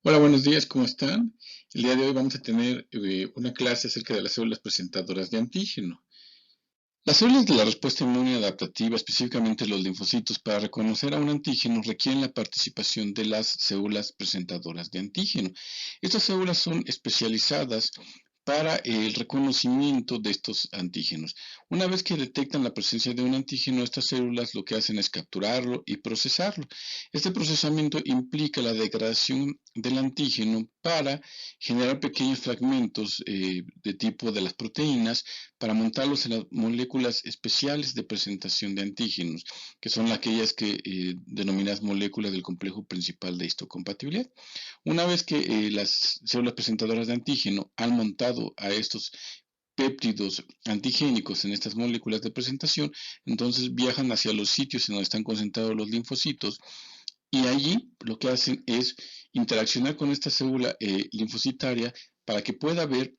Hola, buenos días, ¿cómo están? El día de hoy vamos a tener una clase acerca de las células presentadoras de antígeno. Las células de la respuesta inmune adaptativa, específicamente los linfocitos, para reconocer a un antígeno requieren la participación de las células presentadoras de antígeno. Estas células son especializadas para el reconocimiento de estos antígenos. Una vez que detectan la presencia de un antígeno, estas células lo que hacen es capturarlo y procesarlo. Este procesamiento implica la degradación del antígeno para generar pequeños fragmentos de tipo de las proteínas para montarlos en las moléculas especiales de presentación de antígenos, que son aquellas que denominadas moléculas del complejo principal de histocompatibilidad. Una vez que las células presentadoras de antígeno han montado a estos péptidos antigénicos en estas moléculas de presentación, entonces viajan hacia los sitios en donde están concentrados los linfocitos y allí lo que hacen es interaccionar con esta célula linfocitaria para que pueda ver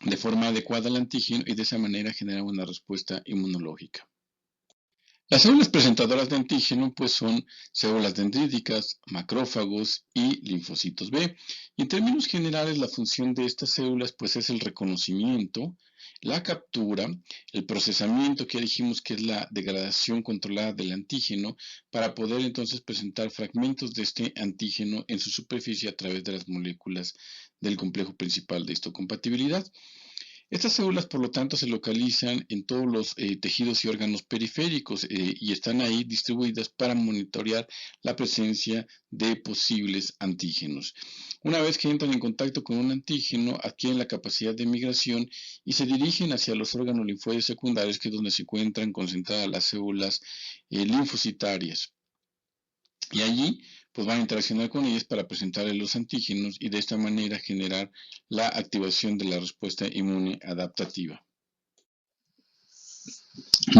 de forma adecuada al antígeno y de esa manera generar una respuesta inmunológica. Las células presentadoras de antígeno pues son células dendríticas, macrófagos y linfocitos B. Y en términos generales la función de estas células pues es el reconocimiento, la captura, el procesamiento que ya dijimos que es la degradación controlada del antígeno para poder entonces presentar fragmentos de este antígeno en su superficie a través de las moléculas del complejo principal de histocompatibilidad. Estas células, por lo tanto, se localizan en todos los tejidos y órganos periféricos y están ahí distribuidas para monitorear la presencia de posibles antígenos. Una vez que entran en contacto con un antígeno, adquieren la capacidad de migración y se dirigen hacia los órganos linfoides secundarios, que es donde se encuentran concentradas las células linfocitarias. Y allí pues van a interaccionar con ellas para presentarles los antígenos y de esta manera generar la activación de la respuesta inmune adaptativa.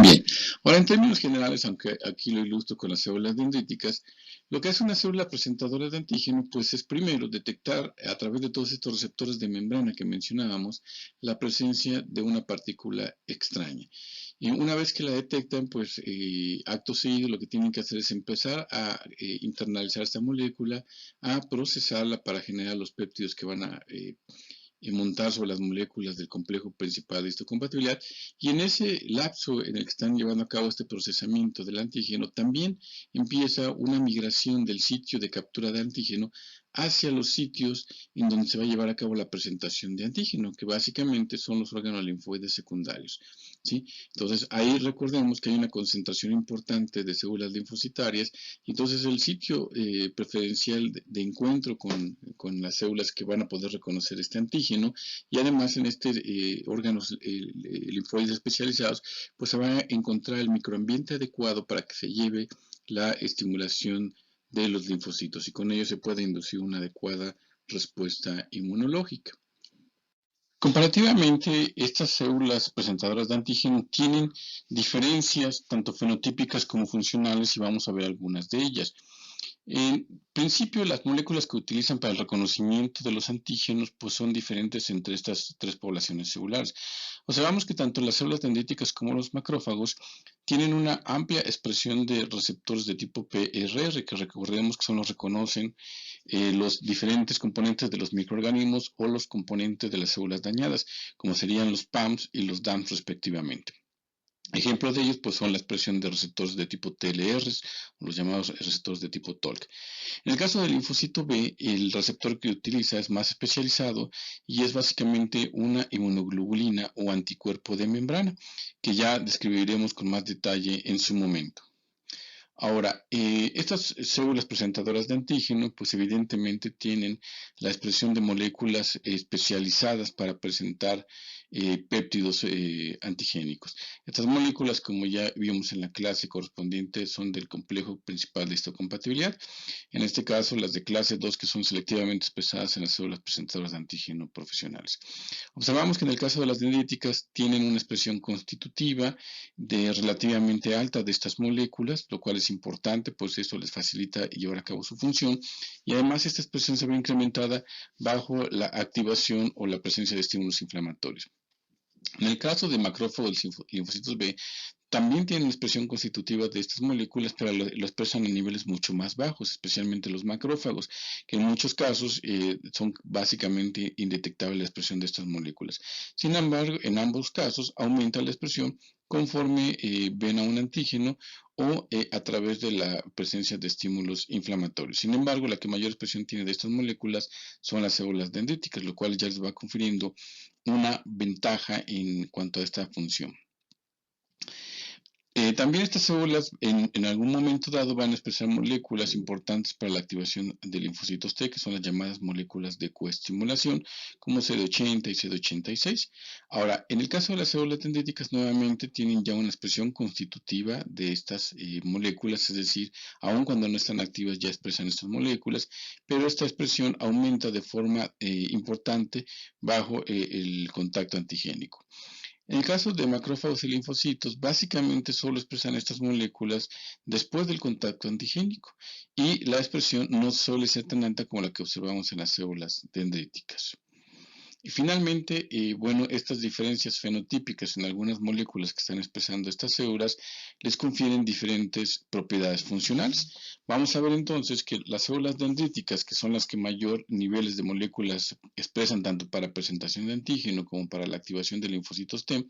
Bien, ahora en términos generales, aunque aquí lo ilustro con las células dendríticas, lo que hace una célula presentadora de antígeno, pues es primero detectar a través de todos estos receptores de membrana que mencionábamos, la presencia de una partícula extraña. Y una vez que la detectan, pues acto seguido lo que tienen que hacer es empezar a internalizar esta molécula, a procesarla para generar los péptidos que van a montar sobre las moléculas del complejo principal de histocompatibilidad, y en ese lapso en el que están llevando a cabo este procesamiento del antígeno, también empieza una migración del sitio de captura de antígeno hacia los sitios en donde se va a llevar a cabo la presentación de antígeno, que básicamente son los órganos linfoides secundarios. ¿Sí? Entonces, ahí recordemos que hay una concentración importante de células linfocitarias, y entonces el sitio preferencial de encuentro con las células que van a poder reconocer este antígeno, y además en este órganos linfoides especializados, pues se va a encontrar el microambiente adecuado para que se lleve la estimulación de los linfocitos y con ello se puede inducir una adecuada respuesta inmunológica. Comparativamente, estas células presentadoras de antígeno tienen diferencias tanto fenotípicas como funcionales y vamos a ver algunas de ellas. En principio, las moléculas que utilizan para el reconocimiento de los antígenos pues son diferentes entre estas tres poblaciones celulares. Observamos que tanto las células dendríticas como los macrófagos tienen una amplia expresión de receptores de tipo PRR, que recordemos que son los reconocen los diferentes componentes de los microorganismos o los componentes de las células dañadas, como serían los PAMs y los DAMs respectivamente. Ejemplos de ellos pues, son la expresión de receptores de tipo TLR, los llamados receptores de tipo TOLC. En el caso del linfocito B, el receptor que utiliza es más especializado y es básicamente una inmunoglobulina o anticuerpo de membrana, que ya describiremos con más detalle en su momento. Ahora, estas células presentadoras de antígeno, pues evidentemente tienen la expresión de moléculas especializadas para presentar péptidos antigénicos. Estas moléculas, como ya vimos en la clase correspondiente, son del complejo principal de histocompatibilidad. En este caso, las de clase 2, que son selectivamente expresadas en las células presentadoras de antígeno profesionales. Observamos que en el caso de las dendríticas tienen una expresión constitutiva de relativamente alta de estas moléculas, lo cual es importante, pues esto les facilita llevar a cabo su función, y además esta expresión se ve incrementada bajo la activación o la presencia de estímulos inflamatorios. En el caso de macrófagos linfocitos B, También tienen expresión constitutiva de estas moléculas, pero lo expresan a niveles mucho más bajos, especialmente los macrófagos, que en muchos casos son básicamente indetectables la expresión de estas moléculas. Sin embargo, en ambos casos aumenta la expresión conforme ven a un antígeno o a través de la presencia de estímulos inflamatorios. Sin embargo, la que mayor expresión tiene de estas moléculas son las células dendríticas, lo cual ya les va confiriendo una ventaja en cuanto a esta función. También estas células en algún momento dado van a expresar moléculas importantes para la activación de linfocitos T, que son las llamadas moléculas de coestimulación, como CD80 y CD86. Ahora, en el caso de las células dendríticas, nuevamente tienen ya una expresión constitutiva de estas moléculas, es decir, aun cuando no están activas ya expresan estas moléculas, pero esta expresión aumenta de forma importante bajo el contacto antigénico. En el caso de macrófagos y linfocitos, básicamente solo expresan estas moléculas después del contacto antigénico y la expresión no suele ser tan alta como la que observamos en las células dendríticas. Y finalmente, bueno, estas diferencias fenotípicas en algunas moléculas que están expresando estas células les confieren diferentes propiedades funcionales. Vamos a ver entonces que las células dendríticas, que son las que mayor niveles de moléculas expresan tanto para presentación de antígeno como para la activación de linfocitos T,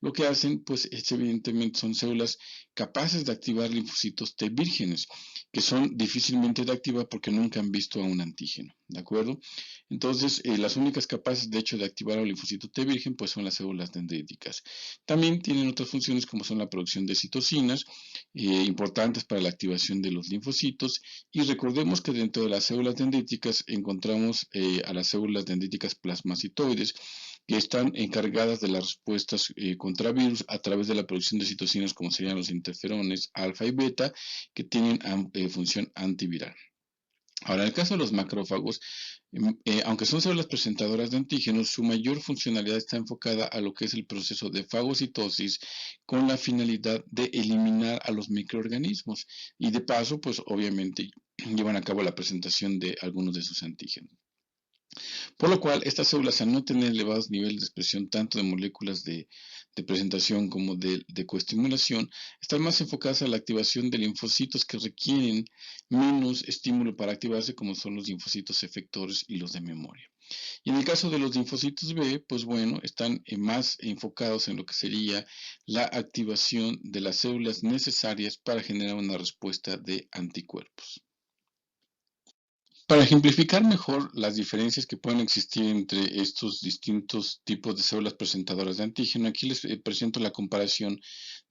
lo que hacen, pues, es evidentemente son células capaces de activar linfocitos T vírgenes, que son difícilmente de activar porque nunca han visto a un antígeno, ¿de acuerdo? Entonces, las únicas capaces, de hecho, de activar al linfocito T virgen, pues son las células dendríticas. También tienen otras funciones como son la producción de citocinas, importantes para la activación de los linfocitos. Y recordemos que dentro de las células dendríticas encontramos a las células dendríticas plasmacitoides, que están encargadas de las respuestas contra virus a través de la producción de citocinas, como serían los interferones alfa y beta, que tienen función antiviral. Ahora, en el caso de los macrófagos, aunque son células presentadoras de antígenos, su mayor funcionalidad está enfocada a lo que es el proceso de fagocitosis con la finalidad de eliminar a los microorganismos y de paso, pues obviamente llevan a cabo la presentación de algunos de sus antígenos. Por lo cual, estas células, al no tener elevados niveles de expresión tanto de moléculas de presentación como de coestimulación, están más enfocadas a la activación de linfocitos que requieren menos estímulo para activarse, como son los linfocitos efectores y los de memoria. Y en el caso de los linfocitos B, pues bueno, están más enfocados en lo que sería la activación de las células necesarias para generar una respuesta de anticuerpos. Para ejemplificar mejor las diferencias que pueden existir entre estos distintos tipos de células presentadoras de antígeno, aquí les presento la comparación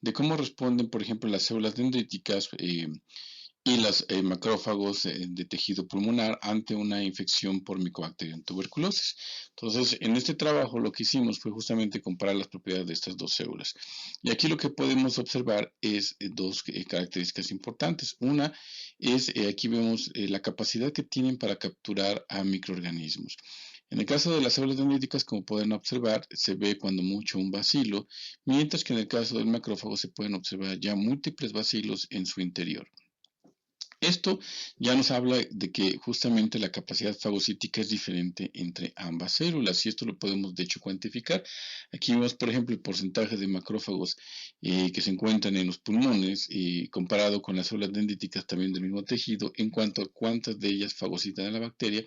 de cómo responden, por ejemplo, las células dendríticas y los macrófagos de tejido pulmonar ante una infección por Mycobacterium tuberculosis. Entonces, en este trabajo lo que hicimos fue justamente comparar las propiedades de estas dos células. Y aquí lo que podemos observar es dos características importantes. Una es, aquí vemos la capacidad que tienen para capturar a microorganismos. En el caso de las células dendríticas, como pueden observar, se ve cuando mucho un bacilo, mientras que en el caso del macrófago se pueden observar ya múltiples bacilos en su interior. Esto ya nos habla de que justamente la capacidad fagocítica es diferente entre ambas células y esto lo podemos de hecho cuantificar. Aquí vemos, por ejemplo, el porcentaje de macrófagos que se encuentran en los pulmones comparado con las células dendríticas también del mismo tejido en cuanto a cuántas de ellas fagocitan a la bacteria.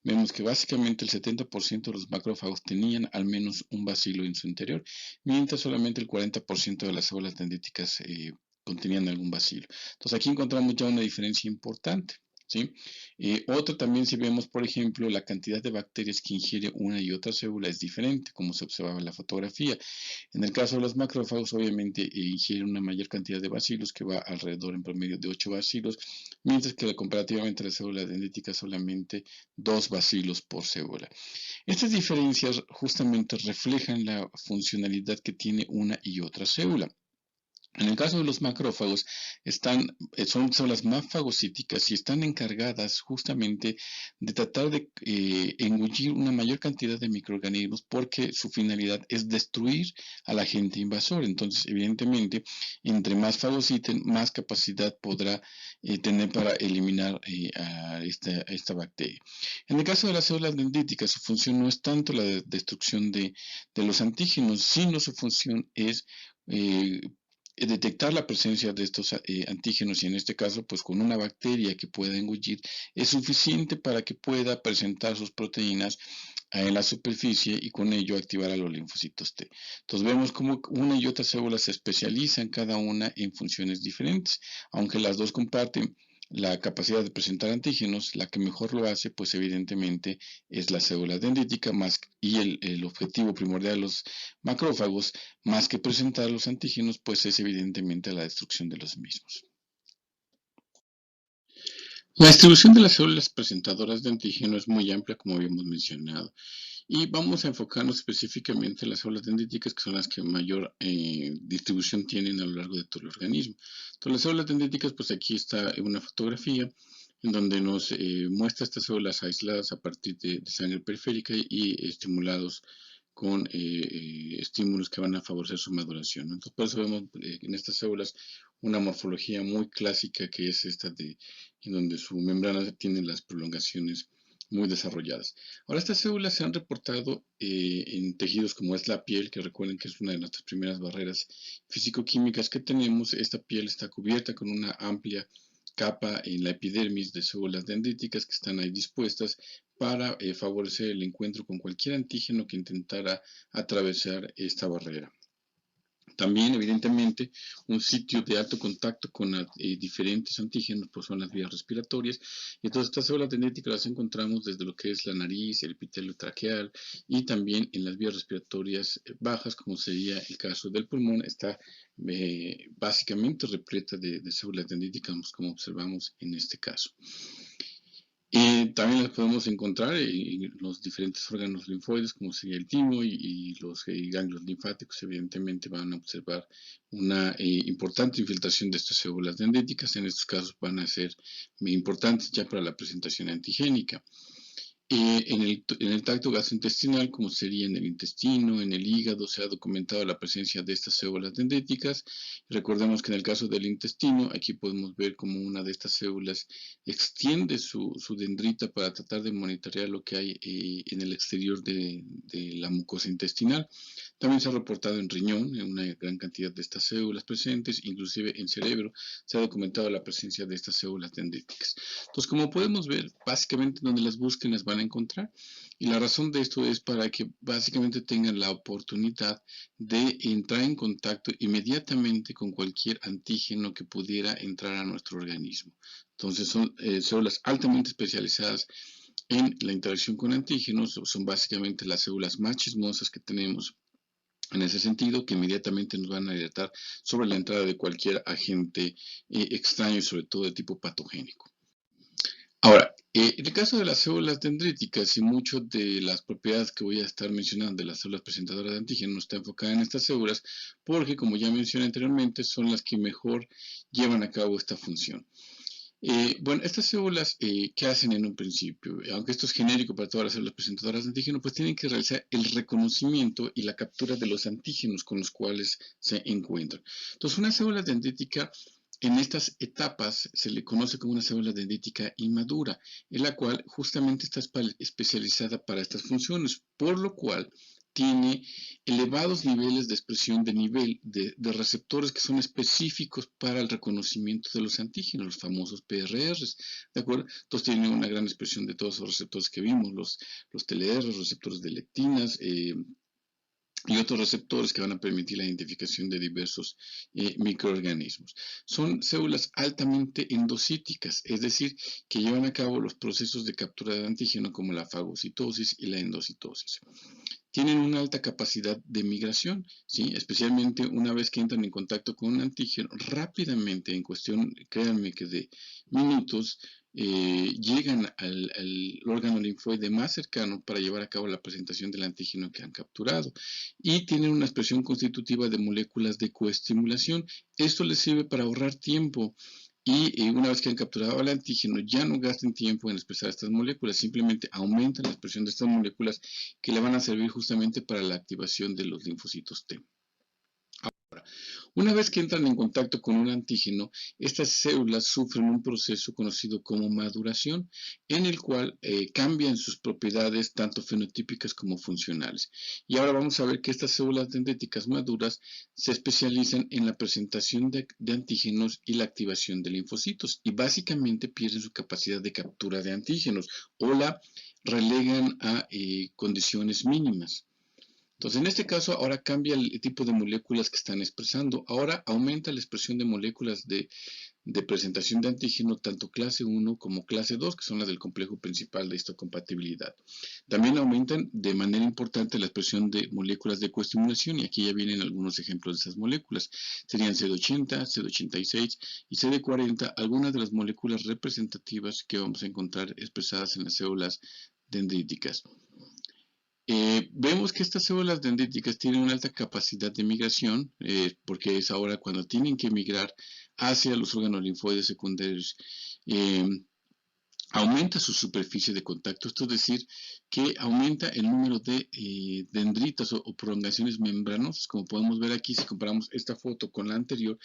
Vemos que básicamente el 70% de los macrófagos tenían al menos un bacilo en su interior, mientras solamente el 40% de las células dendríticas contenían algún bacilo. Entonces aquí encontramos ya una diferencia importante. ¿Sí? Otro también, si vemos, por ejemplo, la cantidad de bacterias que ingiere una y otra célula es diferente, como se observaba en la fotografía. En el caso de los macrófagos, obviamente, ingieren una mayor cantidad de bacilos, que va alrededor en promedio de 8 bacilos, mientras que comparativamente la célula dendrítica solamente 2 bacilos por célula. Estas diferencias justamente reflejan la funcionalidad que tiene una y otra célula. En el caso de los macrófagos, son células más fagocíticas y están encargadas justamente de tratar de engullir una mayor cantidad de microorganismos porque su finalidad es destruir al agente invasor. Entonces, evidentemente, entre más fagociten, más capacidad podrá tener para eliminar a esta bacteria. En el caso de las células dendríticas, su función no es tanto la destrucción de los antígenos, sino su función es detectar la presencia de estos antígenos, y en este caso pues con una bacteria que pueda engullir, es suficiente para que pueda presentar sus proteínas en la superficie y con ello activar a los linfocitos T. Entonces vemos cómo una y otra célula se especializan cada una en funciones diferentes, aunque las dos comparten la capacidad de presentar antígenos. La que mejor lo hace, pues evidentemente es la célula dendrítica, más, y el objetivo primordial de los macrófagos, más que presentar los antígenos, pues es evidentemente la destrucción de los mismos. La distribución de las células presentadoras de antígeno es muy amplia, como habíamos mencionado, y vamos a enfocarnos específicamente en las células dendríticas, que son las que mayor distribución tienen a lo largo de todo el organismo. Entonces, las células dendríticas, pues aquí está una fotografía en donde nos muestra estas células aisladas a partir de sangre periférica y estimulados con estímulos que van a favorecer su maduración, ¿no? Entonces, por eso vemos en estas células una morfología muy clásica, que es esta en donde su membrana tiene las prolongaciones muy desarrolladas. Ahora, estas células se han reportado en tejidos como es la piel, que recuerden que es una de nuestras primeras barreras físico-químicas que tenemos. Esta piel está cubierta con una amplia capa en la epidermis de células dendríticas que están ahí dispuestas para favorecer el encuentro con cualquier antígeno que intentara atravesar esta barrera. También, evidentemente, un sitio de alto contacto con diferentes antígenos, pues son las vías respiratorias. Y todas estas células dendríticas las encontramos desde lo que es la nariz, el epitelio traqueal, y también en las vías respiratorias bajas, como sería el caso del pulmón. Está básicamente repleta de células dendríticas, como observamos en este caso. También las podemos encontrar en los diferentes órganos linfoides, como sería el timo y los ganglios linfáticos. Evidentemente van a observar una importante infiltración de estas células dendríticas. En estos casos van a ser muy importantes ya para la presentación antigénica. En el tracto gastrointestinal, como sería en el intestino, en el hígado, se ha documentado la presencia de estas células dendríticas. Recordemos que en el caso del intestino, aquí podemos ver cómo una de estas células extiende su dendrita para tratar de monitorear lo que hay en el exterior de la mucosa intestinal. También se ha reportado en riñón, en una gran cantidad de estas células presentes, inclusive en cerebro se ha documentado la presencia de estas células dendríticas. Entonces, como podemos ver, básicamente donde las busquen las van a encontrar, y la razón de esto es para que básicamente tengan la oportunidad de entrar en contacto inmediatamente con cualquier antígeno que pudiera entrar a nuestro organismo. Entonces, son células altamente especializadas en la interacción con antígenos. Son básicamente las células más chismosas que tenemos en ese sentido, que inmediatamente nos van a alertar sobre la entrada de cualquier agente extraño y sobre todo de tipo patogénico. Ahora, en el caso de las células dendríticas, y muchas de las propiedades que voy a estar mencionando de las células presentadoras de antígenos está enfocada en estas células, porque como ya mencioné anteriormente, son las que mejor llevan a cabo esta función. Bueno, estas células, ¿qué hacen en un principio? Aunque esto es genérico para todas las células presentadoras de antígeno, pues tienen que realizar el reconocimiento y la captura de los antígenos con los cuales se encuentran. Entonces, una célula dendrítica en estas etapas se le conoce como una célula dendrítica inmadura, en la cual justamente está especializada para estas funciones, por lo cual tiene elevados niveles de expresión de receptores que son específicos para el reconocimiento de los antígenos, los famosos PRRs, ¿de acuerdo? Entonces tiene una gran expresión de todos esos receptores que vimos, los TLR, los receptores de lectinas, y otros receptores que van a permitir la identificación de diversos microorganismos. Son células altamente endocíticas, es decir, que llevan a cabo los procesos de captura de antígeno como la fagocitosis y la endocitosis. Tienen una alta capacidad de migración, ¿sí? Especialmente una vez que entran en contacto con un antígeno, rápidamente, en cuestión, créanme que de minutos, llegan al órgano linfoide más cercano para llevar a cabo la presentación del antígeno que han capturado, y tienen una expresión constitutiva de moléculas de coestimulación. Esto les sirve para ahorrar tiempo, y una vez que han capturado el antígeno, ya no gasten tiempo en expresar estas moléculas, simplemente aumentan la expresión de estas moléculas que le van a servir justamente para la activación de los linfocitos T. Una vez que entran en contacto con un antígeno, estas células sufren un proceso conocido como maduración, en el cual cambian sus propiedades tanto fenotípicas como funcionales. Y ahora vamos a ver que estas células dendríticas maduras se especializan en la presentación de antígenos y la activación de linfocitos, y básicamente pierden su capacidad de captura de antígenos o la relegan a condiciones mínimas. Entonces, en este caso, ahora cambia el tipo de moléculas que están expresando. Ahora aumenta la expresión de moléculas de presentación de antígeno, tanto clase 1 como clase 2, que son las del complejo principal de histocompatibilidad. También aumentan de manera importante la expresión de moléculas de coestimulación, y aquí ya vienen algunos ejemplos de esas moléculas. Serían CD80, CD86 y CD40, algunas de las moléculas representativas que vamos a encontrar expresadas en las células dendríticas. Vemos que estas células dendríticas tienen una alta capacidad de migración, porque es ahora cuando tienen que migrar hacia los órganos linfoides secundarios. Aumenta su superficie de contacto, esto es decir, que aumenta el número de dendritas o prolongaciones membranosas. Como podemos ver aquí, si comparamos esta foto con la anterior,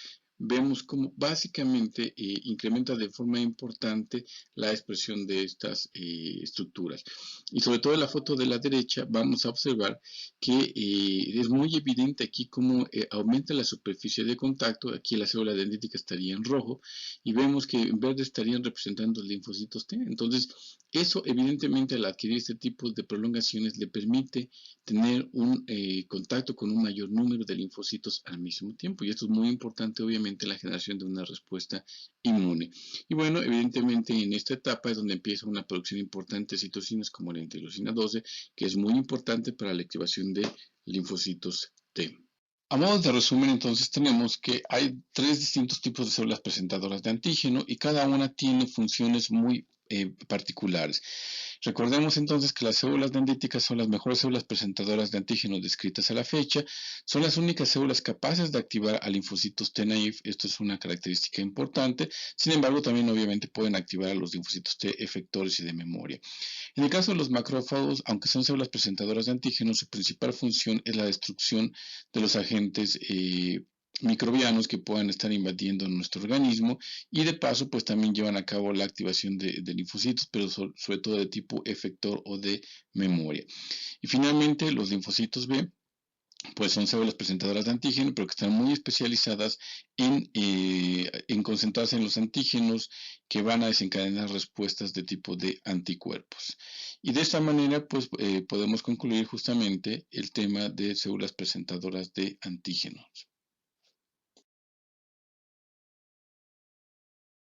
vemos cómo básicamente incrementa de forma importante la expresión de estas estructuras. Y sobre todo en la foto de la derecha vamos a observar que es muy evidente aquí cómo aumenta la superficie de contacto. Aquí la célula dendrítica estaría en rojo y vemos que en verde estarían representando linfocitos T. Entonces, eso evidentemente al adquirir este tipo de prolongaciones le permite tener un contacto con un mayor número de linfocitos al mismo tiempo. Y esto es muy importante, obviamente, en la generación de una respuesta inmune. Y bueno, evidentemente en esta etapa es donde empieza una producción importante de citocinas como la interleucina 12, que es muy importante para la activación de linfocitos T. A modo de resumen, entonces tenemos que hay tres distintos tipos de células presentadoras de antígeno y cada una tiene funciones muy particulares. Recordemos entonces que las células dendríticas son las mejores células presentadoras de antígenos descritas a la fecha, son las únicas células capaces de activar a linfocitos T naïve, esto es una característica importante, sin embargo también obviamente pueden activar a los linfocitos T efectores y de memoria. En el caso de los macrófagos, aunque son células presentadoras de antígenos, su principal función es la destrucción de los agentes microbianos que puedan estar invadiendo nuestro organismo y de paso pues también llevan a cabo la activación de linfocitos, pero sobre todo de tipo efector o de memoria. Y finalmente los linfocitos B pues son células presentadoras de antígeno, pero que están muy especializadas en concentrarse en los antígenos que van a desencadenar respuestas de tipo de anticuerpos. Y de esta manera, pues podemos concluir justamente el tema de células presentadoras de antígenos.